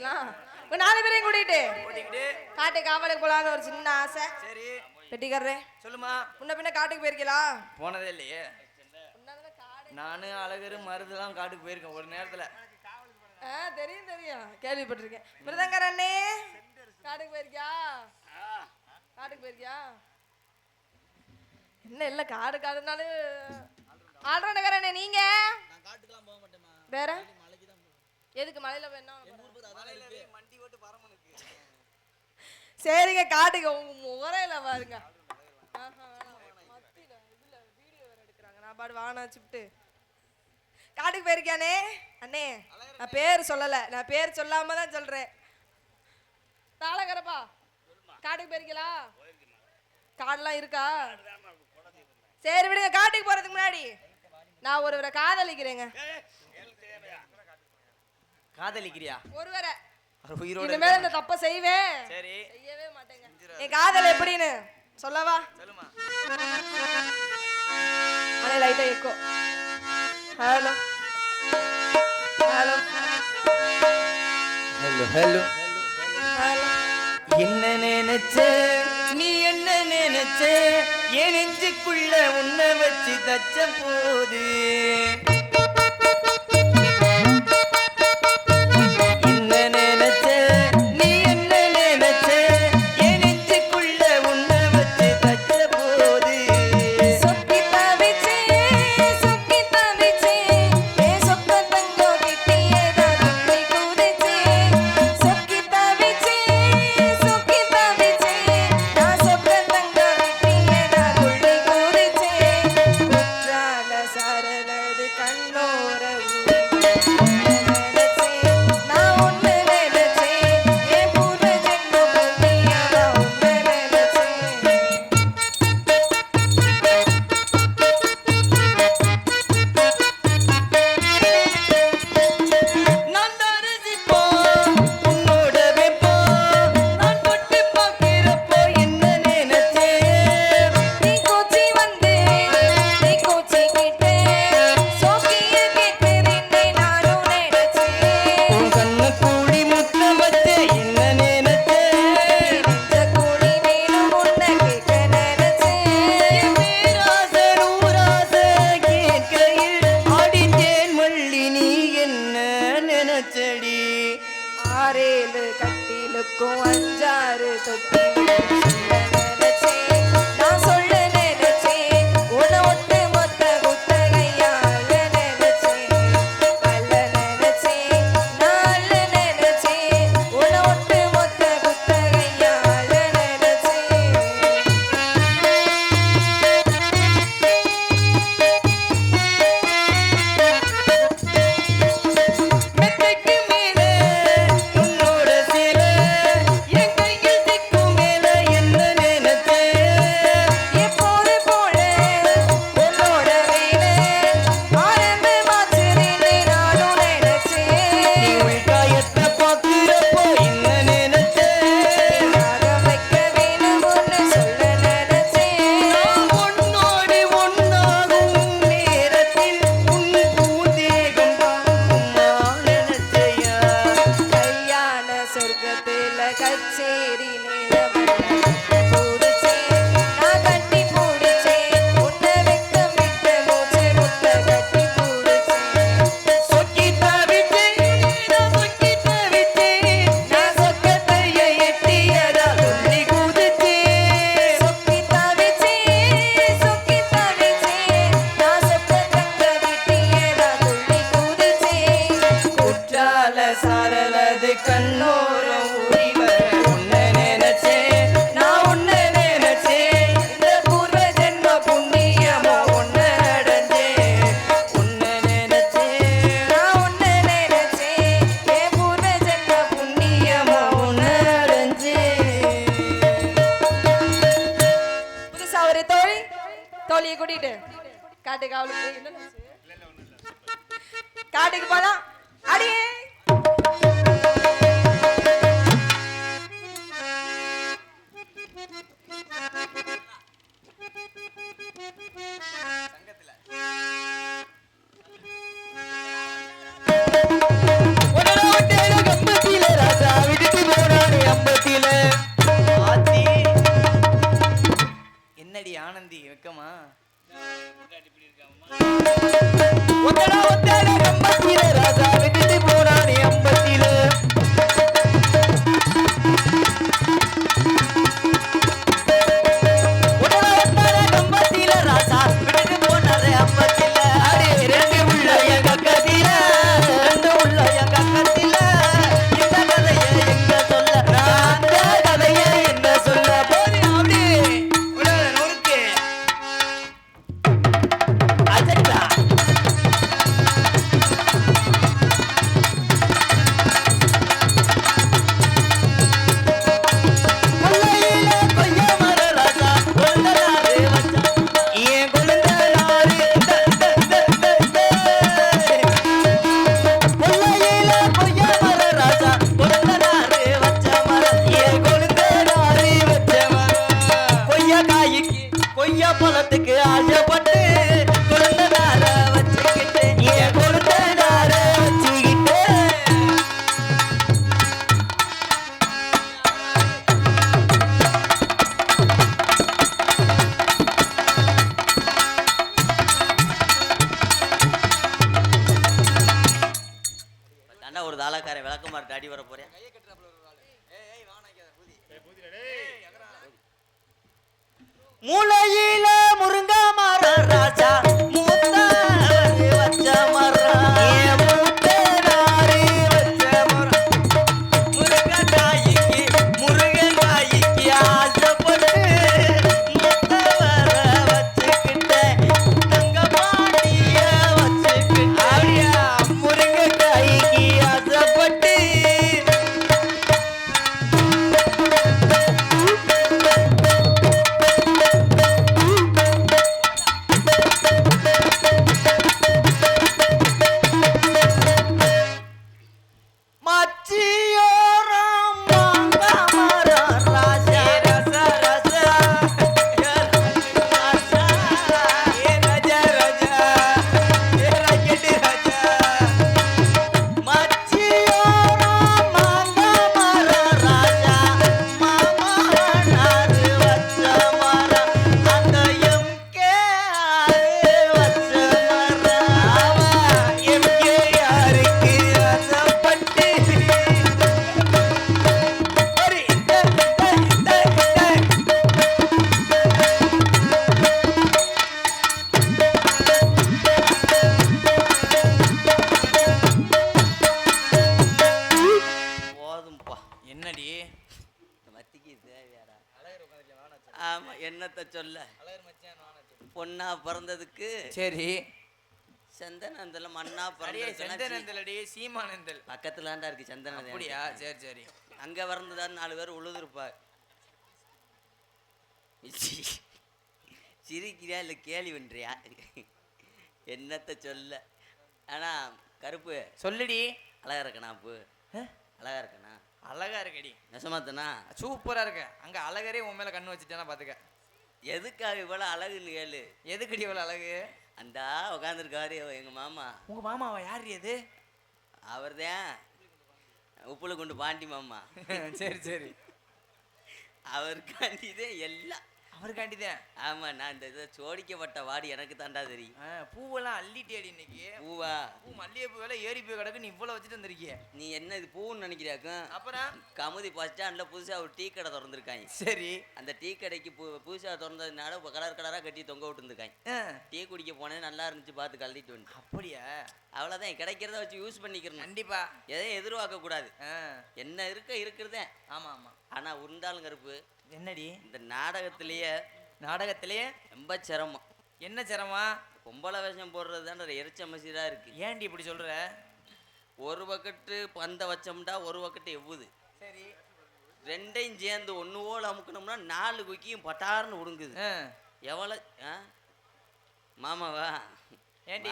சுத்திடலாம். ஒரு 4 பேரையும் கூட்டிட்டு காட்டு காவலுக்கு போலான்னு ஒரு சின்ன ஆசை. சரி வெட்டிக்கறே சொல்லுமா. முன்ன பின்ன காட்டுக்கு போயிருக்கீங்களா? போனதே இல்லையே. நானு அழகரு மருதுலாம் காட்டுக்கு போயிருக்கேன் ஒரு நேரத்துல. தெரியும் தெரியும் கேள்விப்பட்டிருக்கேன். மிருதங்கர் அண்ணே காட்டுக்கு போயிருக்கியா? காட்டுக்கு போயிருக்கியா? என்ன இல்ல காடு காடுனாலே ஆல்ரவுண்டர் அண்ணே. நீங்க நான் காட்டுக்குலாம் போக மாட்டேமா. வேற எதுக்கு மலையில வேணா மண்டி ஓட்டு பரமனுக்கு. சரிங்க காட்டுக்கு உங்க முகரையில பாருங்க. மத்தியில இதுல வீடியோ வேற எடுக்கிறாங்க. நான் பாடு வாகனம் வச்சுட்டு காட்டுக்கு போயிருக்கானே அண்ணே. நான் பேர் சொல்லல, நான் பேர் சொல்லாம தான் சொல்றேன். தாளகரப்பா காட்டுக்கு போயிருக்கீங்களா? காடுலாம் இருக்கா? சரி விடுங்க. காட்டுக்கு போறதுக்கு முன்னாடி நான் ஒருவரை காதலிக்கிறேங்க. காதலிக்கிறியா? ஒருவரை இனிமேல் இந்த தப்ப செய்வேன். சரி செய்யவே மாட்டேங்க. என் காதல் எப்படின்னு சொல்லவா? சொல்லுமா. அண்ணே லைட்டா echo. Hello hello hello hello. என்ன நினைச்ச நீ என்ன நினைச்ச என் நெஞ்சுக்குள்ள உன்னை வச்சு தச்ச போது தோழியை கூட்டிட்டு காட்டுக்கு அவளுக்கு காட்டுக்கு போனா அடியே சங்கத்துல விளக்கமாறு அடி வர போறேன். கையை கட்டுறாப்புல ஒரு ஆளு. ஏய் வானாக்காத பூதி. மூளையில முருங்க மரம் ராஜா மூத்தவரு வச்ச மரம் மூத்தனாரு வச்ச மரம் முருகன் காய்க்கு ஆசைப்பட்டு மூத்தவர வச்சுக்கிட்டேன் தங்கமாட்டிய வச்சுக்கிட்டேன் முருகன் காய்க்கு ஆசைப்பட்டு என்னடி மத்திக்கு தேவையாரா? அழகர் உட்காந்துருக்கேன் வானாச்சு. ஆமா, என்னத்த சொல்ல, அழகர் மச்சான் வானாச்சு. பொண்ணா பிறந்ததுக்கு சரி சந்தனந்தல மண்ணா அடியே பிறந்ததுக்கு செந்தனந்தல் அடி சீமானந்தல் பக்கத்துலாண்டா இருக்கு சந்தனம். அப்படியா? சரி சரி. அங்க பிறந்ததான் 4 பேர் உழுதுருப்பா. சிரிக்கிறியா இல்ல கேலி பண்றியா? என்னத்த சொல்ல. ஆனா கருப்பு சொல்லுடி. அழகா இருக்கணா? அப்பு அழகா இருக்கணா? அழகா இருக்கடி. நெசமாத்தனா? சூப்பரா இருக்க. அங்க அழகரே உன் மேல கண்ணு வச்சுட்டானா பாத்துக்க. எதுக்காக இவ்வளவு அழகுன்னு கேளு. எதுக்கடி இவ்வளவு அழகு? அந்த உட்காந்துருக்காரு எங்க மாமா. உங்க மாமாவா? யார் அது? அவர்தான் உப்புல கொண்டு பாண்டி மாமா. சரி சரி. அவருக்காண்டிதான் எல்லாம். அவருக்காண்டிதான்? ஆமா, நான் இந்த இதை சோடிக்கப்பட்ட வாடி எனக்கு தாண்டா தெரியும். பூவெல்லாம் அள்ளிட்டேடி இன்னைக்கு. பூவா? பூ மல்லிகைப்பூ வேலை ஏறி போய் கிடக்கு. நீ இவ்வளவு வச்சுட்டு வந்திருக்கிய. நீ என்ன இது பூன்னு நினைக்கிறாக்கும்? அப்புறம் கமுதி பஸ் ஸ்டாண்ட்ல புதுசா ஒரு டீ கடை திறந்துருக்காங்க. சரி. அந்த டீ கடைக்கு புதுசா திறந்ததுனால கலர் கலரா கட்டி தொங்க விட்டுருந்துருக்காங்க. டீ குடிக்க போனேன், நல்லா இருந்துச்சு, பார்த்து கழட்டிட்டு வந்து. அப்படியா? அவ்வளவுதான், கிடைக்கிறத வச்சு யூஸ் பண்ணிக்கிறேன். கண்டிப்பா. எதையும் எதிர்பார்க்க கூடாது. என்ன இருக்கிறதே. ஆமா ஆமா. ஆனா உருண்டாலும் கருப்பு, என்னடி இந்த நாடகத்திலேயே நாடகத்திலேயே ரொம்ப சிரமம். என்ன சிரமமா? பொம்பளை வேஷம் போடுறது தான் எரிச்ச மசிதா இருக்கு. ஏன்டி இப்படி சொல்ற? ஒரு பக்கெட்டு பந்த வச்சோம்டா ஒரு பக்கெட்டு எவ்வுது. சரி. ரெண்டையும் சேர்ந்து ஒன்று போல் அமுக்கணும்னா 4 குக்கியும் பட்டாருன்னு உடுங்குது. எவ்வளோ மாமாவா? ஏன்டி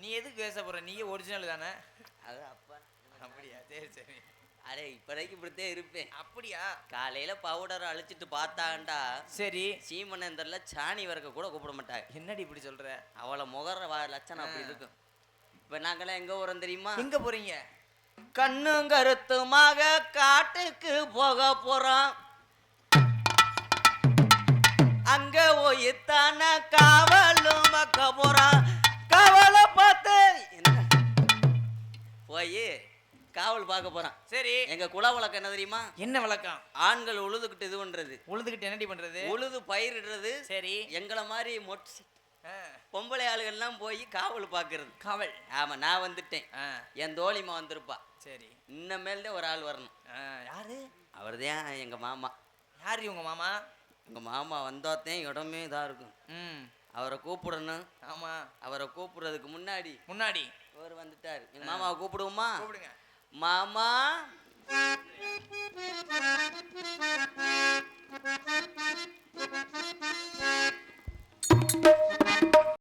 நீ எதுக்கு பேச போற? நீயே ஒரிஜினல் தானே? அது அப்பா. அப்படியா? சரி சரி. அடே இப்போதைக்கு இப்படித்தான் இருப்பேன். அப்படியா? காலையில பவுடரை அழிச்சிட்டு பார்த்தாண்டா சரி சீமனந்தர்ல சாணி வரைக்க கூட கூப்பிட மாட்டாங்க. என்னடி இப்படி சொல்ற? அவளை முகர லட்சணம் அப்படி இருக்கும். இப்ப நாங்கெல்லாம் எங்க போறோம் தெரியுமா? எங்க போறீங்க? கண்ணும் கருத்துமாக காட்டுக்கு போக போறோம். அங்க போய்த்தான காவலும் மக்க போறான். காவலை பார்த்து போய் காவல் பார்க்க போறான். சரி. எங்க குல வழக்கம் என்ன தெரியுமா? என்ன வழக்கம்? ஆண்கள் உழுதுகிட்டு இது பண்றது. உழுதுகிட்டு என்னடி பண்றது? உழுது பயிரிடுறது. சரி. எங்களை மாதிரி பொம்பளை ஆளுகள்லாம் போய் காவல் பார்க்கறது. காவல்? ஆமா, நான் வந்துட்டேன். என் தோழிமா வந்திருப்பா. சரி. இன்னமேல்தான் ஒரு ஆள் வரணும். யாரு? அவர்தான் எங்க மாமா. யாரு உங்க மாமா? எங்க மாமா வந்தாத்தான் இடமே இதா இருக்கும். அவரை கூப்பிடணும். ஆமா. அவரை கூப்பிடுறதுக்கு முன்னாடி முன்னாடி அவர் வந்துட்டாரு. எங்க மாமாவை கூப்பிடுவோமா? கூப்பிடுங்க. மாமா